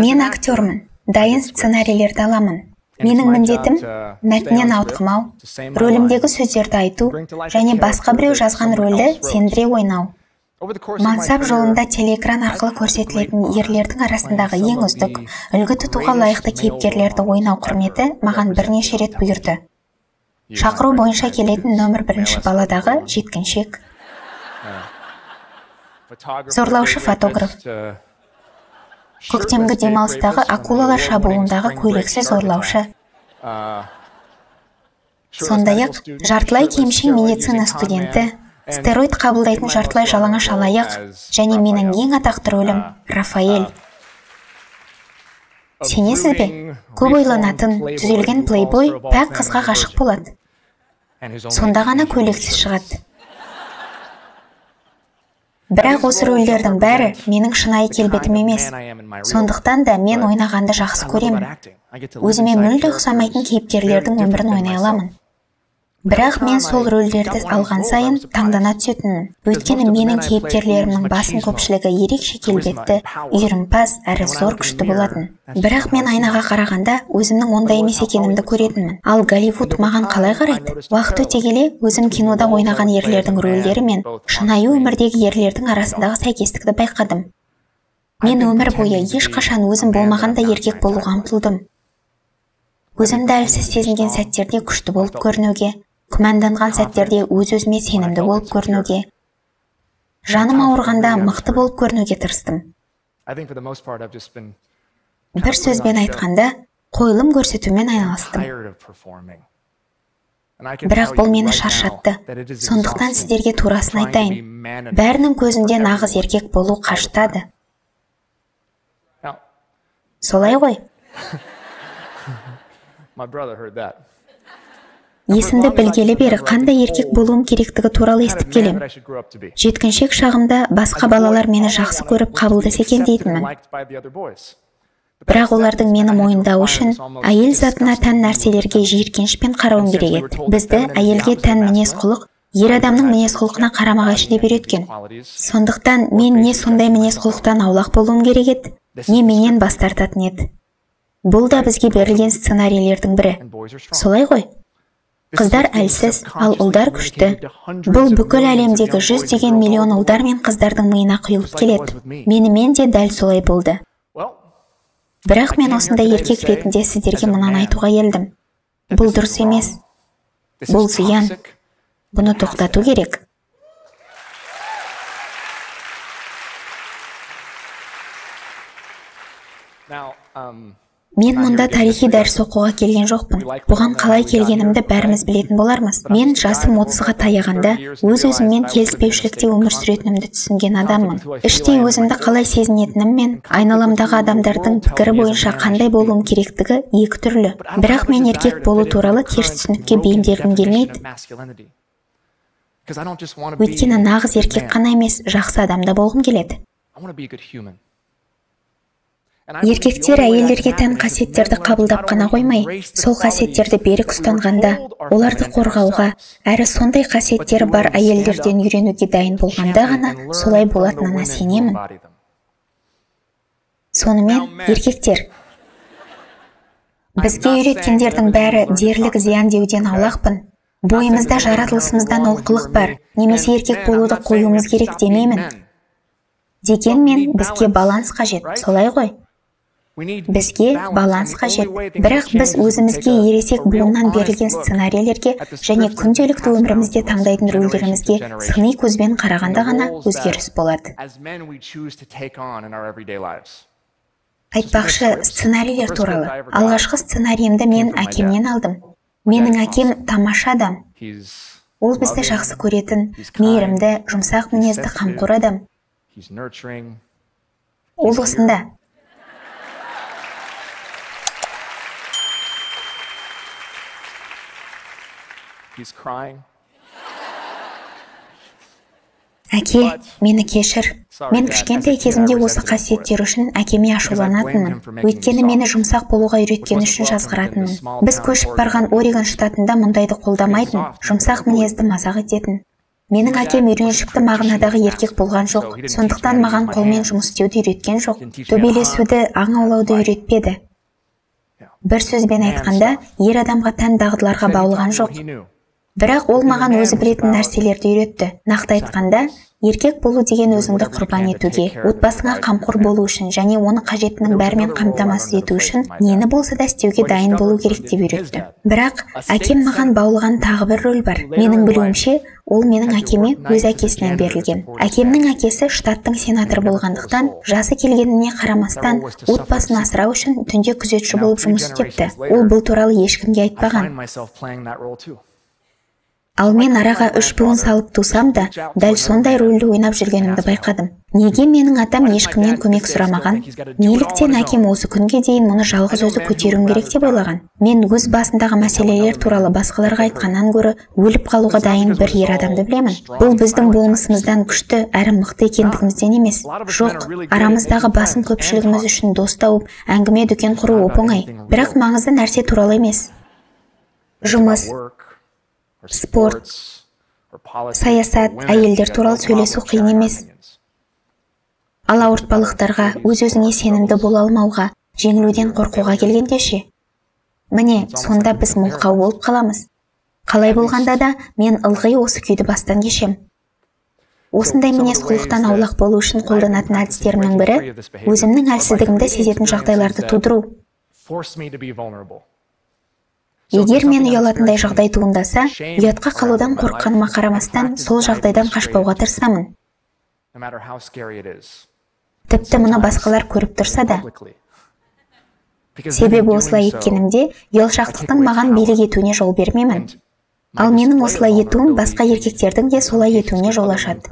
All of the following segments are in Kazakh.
Мен актермін, дайын сценарийлерді аламын. Менің міндетім мәтіннен ауытқымау, рөлімдегі сөздерді айту және басқа біреу жазған рөлді сендіре ойнау. Мансап жолында телеэкран арқылы көрсетілетін ерлердің арасындағы ең үздік, үлгі тұтуға лайықты кейіпкерлерді ойнау құрметі маған бірнеше рет бұйырды. Шақыру бойынша келетін нөмір 1 баладағы жеткіншек. Зорлаушы фотограф. Көктемгі демалыстағы акулалар шабуылындағы көйлексіз зорлаушы. Сондай-ақ жартылай киімшең медицина студенті, стероид қабылдайтын жартылай жалаңаш алаяқ және менің ең атақты рөлім Рафаэль. Сенесіз бе? Көп ойланатын, түзелген плейбой пәк қызға ғашық болады. Сонда ғана көйлексіз шығады. Бірақ осы рөлдердің бәрі менің шынайы келбетім емес. Сондықтан да мен ойнағанды жақсы көремін. Өзіме мүлде ұқсамайтын кейіпкерлердің өмірін ойнай аламын. Бірақ мен сол рөлдерді алған сайын таңдана түсетінмін. Өйткені менің кейіпкерлерімнің басым көпшілігі ерекше келбетті, үйірімпаз әрі зор күшті болатын. Бірақ мен айнаға қарағанда өзімнің ондай емес екенімді көретінмін. Ал Голливуд маған қалай қарайды? Уақыт өте келе өзім кинода ойнаған ерлердің рөлдері мен шынайы өмірдегі ерлердің арасындағы сәйкестікті байқадым. Мен өмір бойы ешқашан өзім болмағанда еркек болуға ұмтылдым. Өзімді әлсіз сезінген сәттерде күшті болып көрінуге, күмәнданған сәттерде өз-өзіме сенімді болып көрінуге, жаным ауырғанда мықты болып көрінуге тырыстым. Бір сөзбен айтқанда, қойылым көрсетумен айналыстым. Бірақ бұл мені шаршатты. Сондықтан сіздерге турасын айтайын. Бәрінің көзінде нағыз еркек болу қажытады. Солай ғой? Есімді білгелі бері қандай еркек болуым керектігі туралы естіп келем. Жеткіншек шағымда басқа балалар мені жақсы көріп қабылдаса екен дейтінмін. Бірақ олардың мені мойындауы үшін әйел затына тән нәрселерге жиіркенішпен қарауым керек еді. Бізді әйелге тән мінез-құлық ер адамның мінез-құлқына қарама-қайшы деп үйреткен. Сондықтан мен не сондай мінез-құлықтан аулақ болуым керек еді, не менен бас тартатын еді. Бұл да бізге берілген сценарийлердің бірі. Солай ғой? Қыздар әлсіз, ал ұлдар күшті. Бұл бүкіл әлемдегі 100 миллион ұлдар мен қыздардың миына құйылып келеді. Менімен де дәл солай болды. Бірақ мен осындай еркек ретінде сіздерге мұнан айтуға келдім. Бұл дұрыс емес. Бұл зиян. Бұны тоқтату керек. Мен мұнда тарихи дәріс оқуға келген жоқпын. Бұған қалай келгенімді бәріміз білетін болармыз. Мен жасым 30-ға таяғанда өз-өзіммен келіспеушілікте өмір сүретінімді түсінген адаммын. Іштей өзімді қалай сезінетінім мен айналамдағы адамдардың пікірі бойынша қандай болуым керектігі екі түрлі. Бірақ мен еркек болу туралы теріс түсінікке бейімделгім келмейді. Өйткені нағыз еркек қана емес, жақсы адамда болғым келеді. Еркектер әйелдерге тән қасиеттерді қабылдап қана қоймай, сол қасиеттерді берік ұстанғанда, оларды қорғауға, әрі сондай қасиеттері бар әйелдерден үйренуге дайын болғанда ғана солай болатынына сенемін. Сонымен, еркектер, бізге үйреткендердің бәрі дерлік зиян деуден аулақпын. Бойымызда жаратылысымыздан олқылық бар, немесе еркек болуды қоюымыз керек демеймін. Дегенмен бізге баланс қажет, солай ғой? Бізге баланс қажет, бірақ біз өзімізге ересек буыннан берілген сценарийлерге және күнделікті өмірімізде таңдайтын рөлдерімізге сыни көзбен қарағанда ғана өзгеріс болады. Айтпақшы, сценарийлер туралы. Алғашқы сценариімді мен әкемнен алдым. Менің әкем тамаша адам. Ол бізді жақсы көретін, мейірімді, жұмсақ мінезді қамқор адам. Ол осында. Әке, мені кешір. Мен кішкентай кезімде осы қасиеттер үшін әкеме ашуланатынмын. Өйткені мені жұмсақ болуға үйреткен үшін жазғыратынмын. Біз көшіп барған Орегон штатында мұндайды қолдамайтын, жұмсақ мінезді мазақ ететін. Менің әкем үйреншікті мағынадағы еркек болған жоқ, сондықтан маған қолмен жұмыс істеуді үйреткен жоқ. Төбелесуді, аң аулауды үйретпеді. Бір сөзбен айтқанда, ер адамға тән дағдыларға баулыған жоқ. Бірақ ол маған өзі білетін нәрселерді үйретті. Нақты айтқанда, еркек болу деген өзіңді құрбан етуге, отбасыңа қамқор болу үшін және оны қажеттінің бәрімен қамтамасыз ету үшін нені болса да істеуге дайын болу керек деп үйретті. Бірақ әкем маған баулыған тағы бір рөл бар. Менің білуімше, ол менің әкеме өз әкесінен берілген. Әкемнің әкесі штаттың сенаторы болғандықтан, жасы келгеніне қарамастан, отбасын асырау үшін түнде күзетші болып жұмыс істепті. Ол бұл туралы ешкімге айтпаған. Ал мен араға 3 буын салып тусам да, дәл сондай рөлді ойнап жүргенімді байқадым. Неге менің атам ешкімнен көмек сұрамаған? Неліктен әкем осы күнге дейін мұны жалғыз өзі көтеруім керек деп ойлаған? Мен өз басындағы мәселелер туралы басқаларға айтқаннан гөрі өліп қалуға дайын бір ер адамды білемін. Бұл біздің болмысымыздан күшті әрі мықты екендігімізден емес. Жоқ, арамыздағы басым көпшілігіміз үшін дос тауып, әңгіме дүкен құру оп-оңай. Бірақ маңызды нәрсе туралы емес. Жұмыс, спорт, саясат, әйелдер туралы сөйлесу қиын емес. Ал ауыртпалықтарға, өз-өзіңе сенімді бола алмауға, жеңілуден қорқуға келгенде ше. Міне, сонда біз мылқау болып қаламыз. Қалай болғанда да, мен ылғи осы күйді бастан кешем. Осындай мінез құлықтан аулақ болу үшін қолданатын әдістерімнің бірі, өзімнің әлсіздігімді сезетін жағдайларды тудыру. Егер мен ұялатындай жағдай туындаса, ұятқа қалудан қорыққаныма қарамастан, сол жағдайдан қашпауға тырысамын. Тіпті мұны басқалар көріп тұрса да. Себебі осылай еткенімде, ұялшақтықтың маған билік етуіне жол бермеймін. Ал менің осылай етуім басқа еркектердің де солай етуіне жол ашады.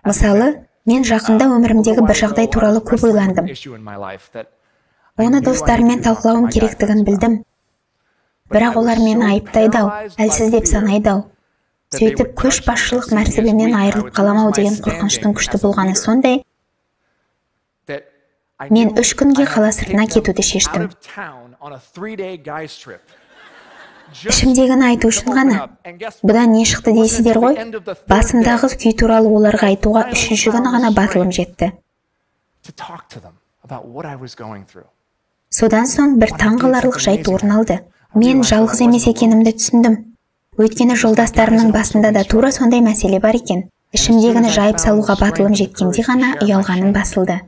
Мысалы, мен жақында өмірімдегі бір жағдай туралы көп ойландым. Оны достарыммен талқылауым керектігін білдім. Бірақ олар мені айыптайды-ау, әлсіз деп санайды-ау. Сөйтіп, көшбасшылық мәртебемнен айырылып қаламау деген қорқыныштың күшті болғаны сондай, мен 3 күнге қала сыртына кетуді шештім. Ішімдегіні айту үшін ғана. Бұдан не шықты дейсіздер ғой? Басымдағы күй туралы оларға айтуға 3-ші күні ғана батылым жетті. Содан соң бір таңғаларлық жайт орын алды. Мен жалғыз емес екенімді түсіндім. Өйткені жолдастарымның басында да тура сондай мәселе бар екен. Ішімдегіні жайып салуға батылым жеткенде ғана ұялғаным басылды.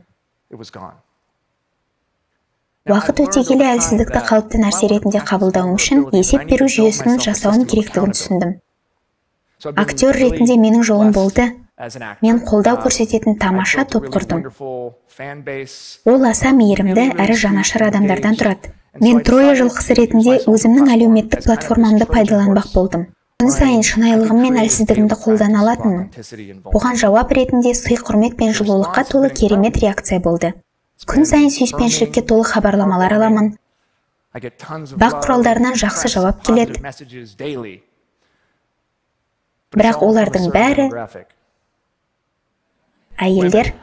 Уақыт өте келе әлсіздікті қалыпты нәрсе ретінде қабылдауым үшін есеп беру жүйесін жасауым керектігін түсіндім. Актер ретінде менің жолым болды. Мен қолдау көрсететін тамаша топ құрдым. Ол аса мейірімді әрі жанашыр адамдардан тұрады. Мен Троя жылқысы ретінде өзімнің әлеуметтік платформамды пайдаланбақ болдым. Күн сайын шынайылығым мен әлсіздігімді қолдана алатынмын. Бұған жауап ретінде сый-құрмет пен жылулыққа толы керемет реакция болды. Күн сайын сүйіспеншілікке толы хабарламалар аламын. Бақ құралдарынан жақсы жауап келеді. Бірақ олардың бәрі әйелдер.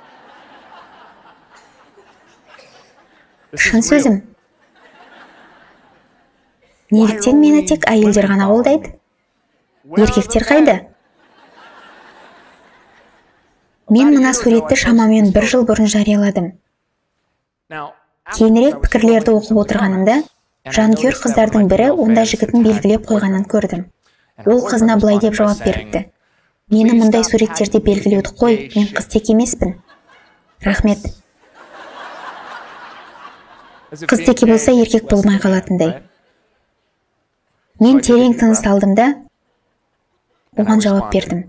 Шын сөзім. Неліктен мені тек әйелдер ғана қолдайды? Еркектер қайда? Мен мына суретті шамамен 1 жыл бұрын жарияладым. Кейінірек пікірлерді оқып отырғанымда, жанкүйер қыздардың бірі онда жігітін белгілеп қойғанын көрдім. Ол қызына былай деп жауап беріпті. Мені мұндай суреттерде белгілеуді қой, мен қыз тек емеспін. Рахмет. Қыз теке болса еркек болмай қалатындай. Мен терең тыныс алдым да, оған жауап бердім.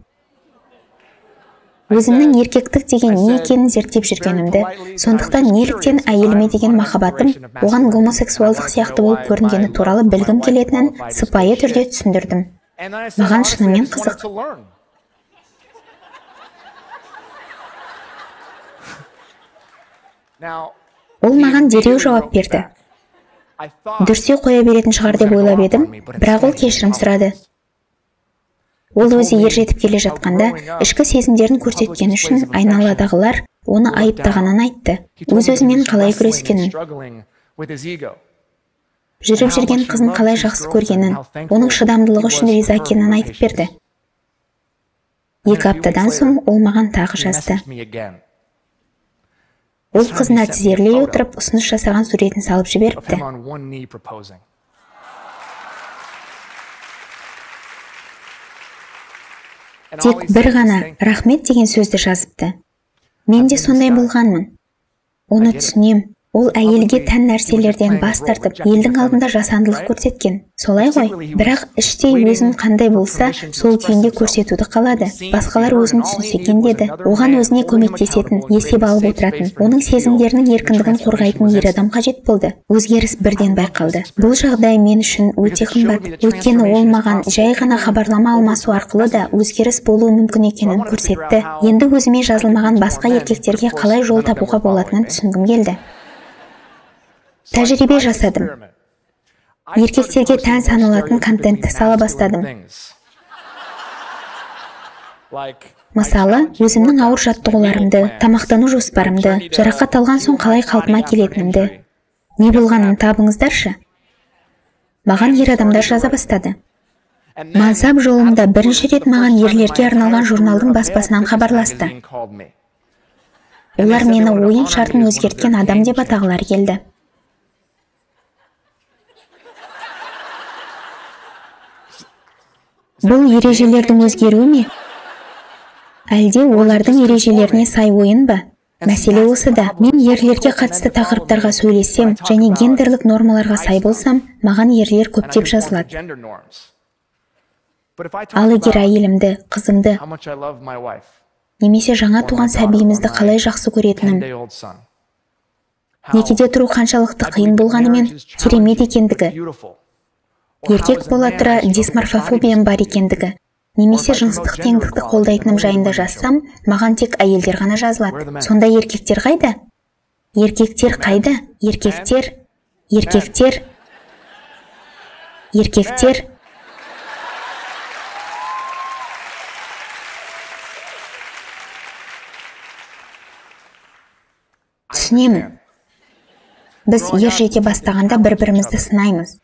Өзімнің еркектік деген не екенін зерттеп жүргенімді, сондықтан неліктен әйеліме деген махаббатым оған гомосексуалдық сияқты болып көрінгені туралы білгім келетінін сыпайы түрде түсіндірдім. Маған шынымен қызық. Ол маған дереу жауап берді. Дүрсе қоя беретін шығар деп ойлап едім, бірақ ол кешірім сұрады. Ол өзі ержетіп келе жатқанда, ішкі сезімдерін көрсеткен үшін айналадағылар оны айыптағанын айтты. Өз-өзімен қалай күрескенін, жүріп жүрген қызын қалай жақсы көргенін, оның шыдамдылығы үшін риза екенін айтып берді. 2 аптадан соң ол маған тағы жазды. Ол қызына тізерлей отырып, ұсыныс жасаған суретін салып жіберіпті. Тек бір ғана рахмет деген сөзді жазыпты. Мен де сондай болғанмын. Оны түсінем. Ол әйелге тән нәрселерден бас тартып, елдің алдында жасандылық көрсеткен. Солай ғой, бірақ іштей өзін қандай болса, сол күйінде көрсетуді қалады. Басқалар өзін түсінсе екен деді. Оған өзіне көмектесетін, есеп алып отыратын, оның сезімдерінің еркіндігін қорғайтын ер адам қажет болды. Өзгеріс бірден байқалды. Бұл жағдай мен үшін өте қымбат. Өйткені ол маған жай ғана хабарлама алмасу арқылы да өзгеріс болуы мүмкін екенін көрсетті. Енді өзіме жазылмаған басқа еркектерге қалай жол табуға болатынын түсінгім келді. Тәжірибе жасадым. Еркектерге тән саналатын контентті сала бастадым. Мысалы, өзімнің ауыр жаттығуларымды, тамақтану жоспарымды, жарақат алған соң қалай қалпыма келетінімді. Не болғанын табыңыздаршы. Маған ер адамдар жаза бастады. Мансап жолымда бірінші рет маған ерлерге арналған журналдың баспасынан хабарласты. Олар мені ойын шартын өзгерткен адам деп атағылар келді. Бұл ережелердің өзгеруі ме? Әлде олардың ережелеріне сай ойын ба? Мәселе осыда. Мен ерлерге қатысты тақырыптарға сөйлесем және гендерлік нормаларға сай болсам, маған ерлер көптеп жазылады. Ал егер әйелімді, қызымды, немесе жаңа туған сәбиімізді қалай жақсы көретінім, некеде тұру қаншалықты қиын болғанымен керемет екендігі, еркек бола тұра дисморфофобиям бар екендігі, немесе жыныстық теңдікті қолдайтыным жайында жазсам, маған тек әйелдер ғана жазылады. Сонда еркектер қайда? Еркектер қайда? Еркектер. Түсінемін. Біз ержете бастағанда бір-бірімізді сынаймыз.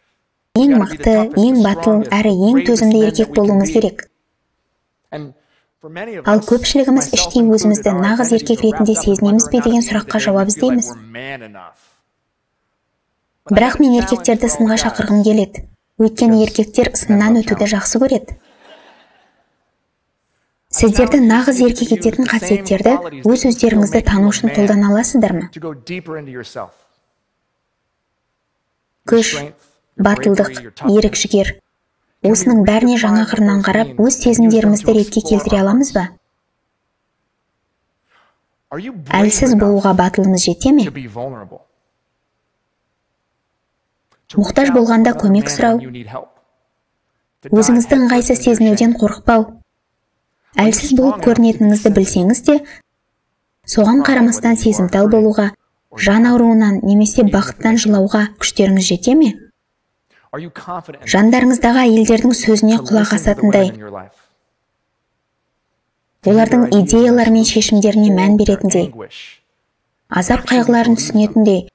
Ең мықты, ең батыл, әрі ең төзімді еркек болуымыз керек. Ал көпшілігіміз іштей өзімізді нағыз еркек ретінде сезінеміз бе деген сұраққа жауап іздейміз. Бірақ мен еркектерді сынға шақырғым келеді. Өйткені еркектер сыннан өтуді жақсы көреді. Сіздерді нағыз еркек ететін қасиеттерді өз-өздеріңізді тану үшін қолдана аласыздар ма? Күш, батылдық, ерік-жігер. Осының бәріне жаңа қырынан қарап, өз сезімдерімізді ретке келтіре аламыз ба? Әлсіз болуға батылымыз жете ме? Мұқтаж болғанда көмек сұрау, өзіңізді ыңғайсыз сезінуден қорықпау. Әлсіз болып көрінетініңізді білсеңіз де, соған қарамастан сезімтал болуға, жан ауруынан немесе бақыттан жылауға күштеріңіз жете ме? Жандарыңыздағы әйелдердің сөзіне құлақ асатындай, олардың идеялары мен шешімдеріне мән беретіндей, азап қайғыларын түсінетіндей,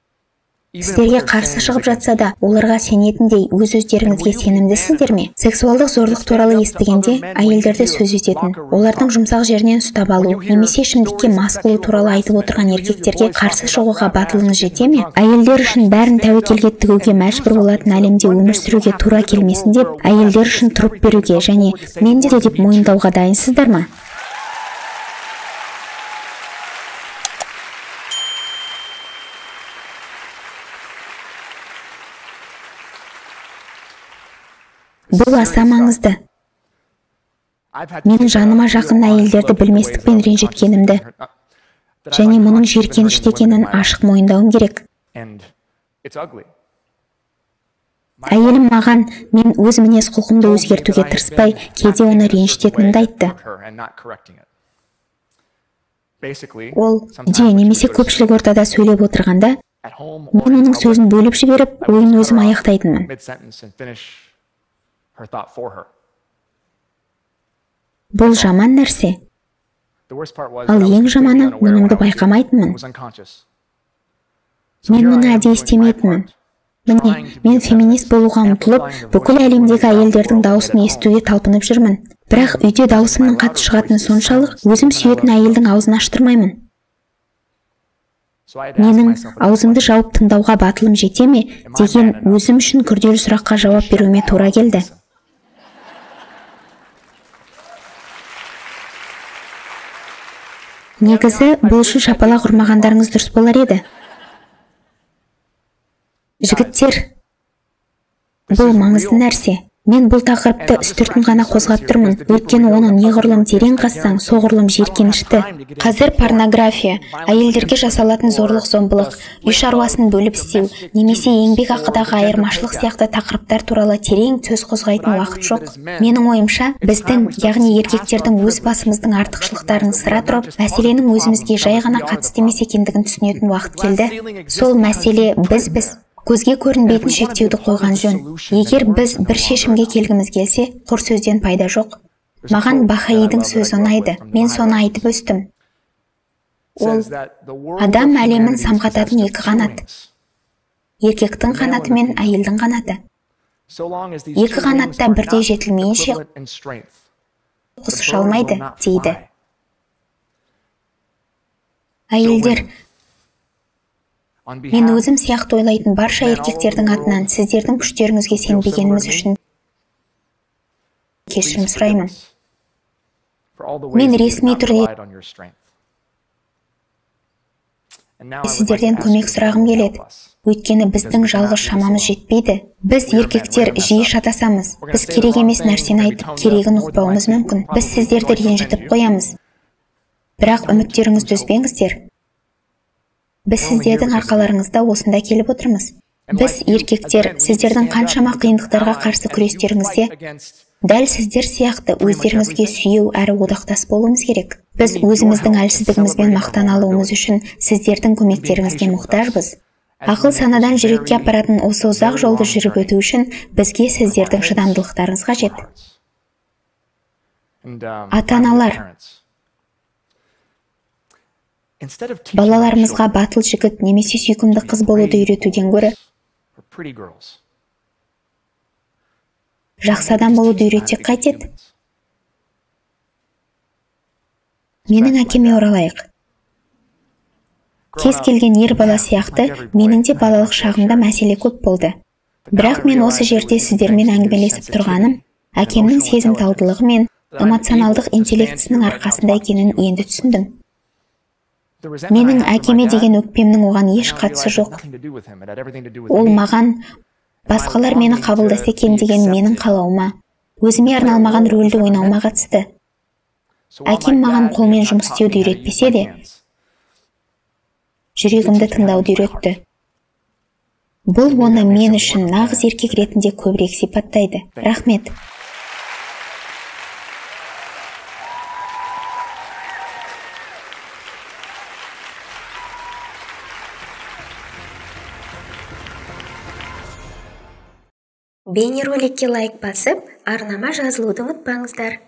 сіздерге қарсы шығып жатса да, оларға сенетіндей өз-өздеріңізге сенімдісіздер ме? Сексуалдық зорлық туралы естігенде әйелдерді сөз ететін, олардың жұмсақ жерінен ұстап алу, немесе ішімдікке мас қылу туралы айтып отырған еркектерге қарсы шығуға батылыңыз жете ме? Әйелдер үшін бәрін тәуекелге тігуге мәжбүр болатын әлемде өмір сүруге тура келмесін деп, әйелдер үшін тұрып беруге және мен де деп мойындауға дайынсыздар ма? Бұл аса маңызды. Менің жаныма жақын әйелдерді білместікпен ренжіткенімді және мұның жиіркенішті екенін ашық мойындауым керек. Әйелім маған мен өз мінез құлқымды өзгертуге тырыспай, кейде оны ренжітетінімді айтты. Ол үйде немесе көпшілік ортада сөйлеп отырғанда, мен оның сөзін бөліп жіберіп, ойын өзім аяқтайтынмын. Бұл жаман нәрсе. Ал ең жаманы, мұнымды байқамайтынмын. Мен мұны әдейі істемейтінмін. Міне, мен феминист болуға ұмтылып, бүкіл әлемдегі әйелдердің дауысын естуге талпынып жүрмін. Бірақ үйде дауысымның қатты шығатыны соншалық, өзім сүйетін әйелдің аузын аштырмаймын. Менің аузымды жауып тыңдауға батылым жете ме деген өзім үшін күрделі сұраққа жауап беруіме тура келді. Негізі, бұл үшін шапалақ ұрмағандарыңыз дұрыс болар еді. Жігіттер, бұл маңызды нәрсе. Мен бұл тақырыпты үстіртін ғана қозғап тұрмын, өйткені оны неғұрлым терең қазсаң, соғұрлым жиіркенішті. Қазір порнография, әйелдерге жасалатын зорлық-зомбылық, үй шаруасын бөліп істеу, немесе еңбек ақыдағы айырмашылық сияқты тақырыптар туралы терең сөз қозғайтын уақыт жоқ. Менің ойымша, біздің, яғни еркектердің өз басымыздың артықшылықтарын сыра тұрып, мәселенің өзімізге жай ғана қатысты емес екендігін түсінетін уақыт келді. Сол мәселе біз көзге көрінбейтін шектеуді қойған жөн. Егер біз бір шешімге келгіміз келсе, құр сөзден пайда жоқ. Маған Бахаидің сөзі ұнайды. Мен соны айтып өстім. Ол адам әлемін самғататын екі қанат. Еркектің қанаты мен әйелдің қанаты. Екі қанатта бірдей жетілмейінше құс ұша алмайды, дейді. Әйелдер, мен өзім сияқты ойлайтын барша еркектердің атынан сіздердің күштеріңізге сенбегеніміз үшін кешірім сұраймын. Мен ресми түрде сіздерден көмек сұрағым келеді. Өйткені біздің жалғыз шамамыз жетпейді. Біз еркектер жиі шатасамыз. Біз керек емес нәрсені айтып, керегін ұқпауымыз мүмкін. Біз сіздерді ренжітіп қоямыз. Бірақ үміттеріңізді үзбеңіздер. Біз сіздердің арқаларыңызда осында келіп отырмыз. Біз еркектер сіздердің қаншама қиындықтарға қарсы күрестеріңізде дәл сіздер сияқты өздеріңізге сүйеу әрі одақтас болуымыз керек. Біз өзіміздің әлсіздігімізбен мақтан алуымыз үшін сіздердің көмектеріңізге мұқтажбыз. Ақыл санадан жүрекке апаратын осы ұзақ жолды жүріп өту үшін бізге сіздердің шыдамдылықтарыңыз қажет. Ата-аналар, балаларымызға батыл жігіт немесе сүйкімді қыз болуды үйретуден гөрі жақсы адам болуды үйретсек қайтеді? Менің әкеме оралайық. Кез келген ер бала сияқты, менің де балалық шағымда мәселе көп болды. Бірақ мен осы жерде сіздермен әңгімелесіп тұрғаным, әкемнің сезімталдылығы мен эмоционалдық интеллектісінің арқасында екенін енді түсіндім. Менің әкеме деген өкпемнің оған еш қатысы жоқ. Ол маған, басқалар мені қабылдаса екен деген менің қалауыма, өзіме арналмаған рөлді ойнауыма қатысты. Әкем маған қолмен жұмыс істеуді үйретпесе де, жүрегімді тыңдауды үйретті. Бұл оны мен үшін нағыз еркек ретінде көбірек сипаттайды. Рахмет. Бейнероликке лайк басып, арнама жазылуды ұмытпаңыздар.